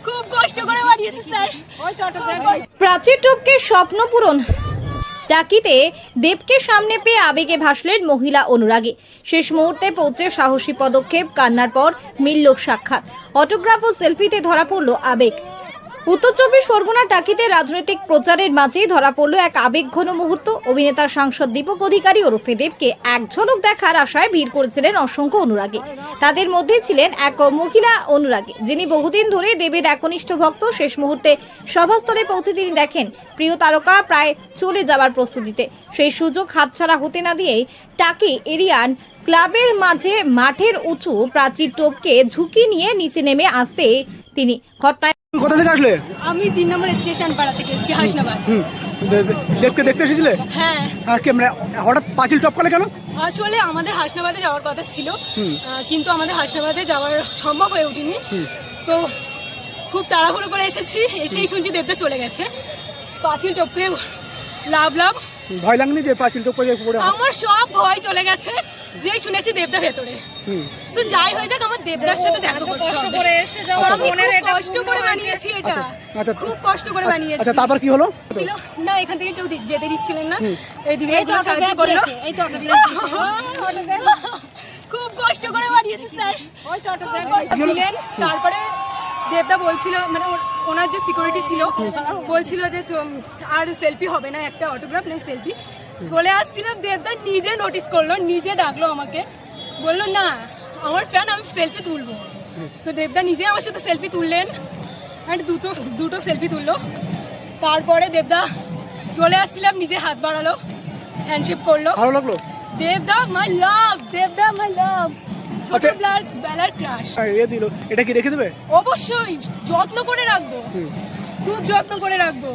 খুব কষ্ট করে বানিয়েছে স্যার। প্রাচীর টপকে স্বপ্ন পূরণ। টাকিতে দেবকে সামনে পেয়ে আবেগে ভাসলেন মহিলা অনুরাগী। শেষ মুহূর্তে পৌঁছে সাহসী পদক্ষেপ, কান্নার পর মিলল সাক্ষাৎ, অটোগ্রাফ ও সেলফিতে ধরা পড়ল আবেগ। উত্তর 24 পরগনার টাকিতে রাজনৈতিক প্রচারের মাঝেই ধরা পড়ল এক আবেগঘন মুহূর্ত। অভিনেতা সাংসদ দীপক অধিকারী ওরফে দেবকে এক ঝলক দেখার আশায় ভিড় করেছিলেন অসংখ্য অনুরাগী। তাদের মধ্যে ছিলেন এক মহিলা অনুরাগী, যিনি বহুদিন ধরে দেবের একনিষ্ঠ ভক্ত। শেষ মুহূর্তে সভাস্থলে পৌঁছে তিনি দেখেন প্রিয় তারকা প্রায় চলে যাওয়ার প্রস্তুতিতে। সেই সুযোগ হাতছাড়া হতে না দিয়েই টাকি এরিয়ান ক্লাবের মাঝে মাঠের উঁচু প্রাচীর টপকে ঝুঁকি নিয়ে নিচে নেমে আসতে তিনি ঘটনায়। কোথা থেকে আসলে? আমি 3 নম্বর স্টেশন পাড়া থেকে এসেছি, হাসনাবাদ। দেবকে দেখতে এসেছিলে? হ্যাঁ। আর কি মানে হঠাৎ পাঁচিল টপকালে কেন? আসলে আমাদের হাসনাবাদে যাওয়ার কথা ছিল, কিন্তু আমাদের হাসনাবাদে যাওয়ার সম্ভব হয়ে ওঠেনি। তো খুব তাড়াহুড়ো করে এসেই শুনছি দেবটা চলে গেছে। পাঁচিল টপকে লাভ ভয় লাগনি যে পাঁচিল টপকে পড়ে? আমার সব ভয় চলে গেছে যেই শুনেছি দেবটা ভেতরে। তো যাই হয়ে যাক, আমার দেবদার সাথে দেখা করতে হবে। কষ্ট করে এসে যাওয়া, মনের এটা কষ্ট করে বানিয়েছি এটা। আচ্ছা, খুব কষ্ট করে বানিয়েছি। আচ্ছা, তারপর কি হলো? না, এখান থেকে কেউ যেতে দিচ্ছিলেন না। এই দিদিগুলো সাহায্য করলো। এই তো খুব কষ্ট করে বানিয়েছি স্যার। দিলেন। তারপরে দেবদা বলছিল, মানে ওনার যে সিকিউরিটি ছিল বলছিল যে আর সেলফি হবে না, একটা অটোগ্রাফ নেই, সেলফি। চলে আসছিলাম, দেবদা নিজে নোটিস করলো, নিজে ডাকলো আমাকে, বললো না আমার ফ্যান, আমি সেলফি তুলবো। তো দেবদা নিজে আমার সাথে সেলফি তুললেন, অ্যান্ড দুটো সেলফি তুললো। তারপরে দেবদা চলে আসছিলাম, নিজে হাত বাড়ালো, হ্যান্ডশেক করলো। ভালো লাগলো? দেবদা মাই লাভ, দেবদা মাই লাভ। বেলার ক্রাশ। দিল, এটা কি রেখে দেবে? অবশ্যই যত্ন করে রাখবো, খুব যত্ন করে রাখবো।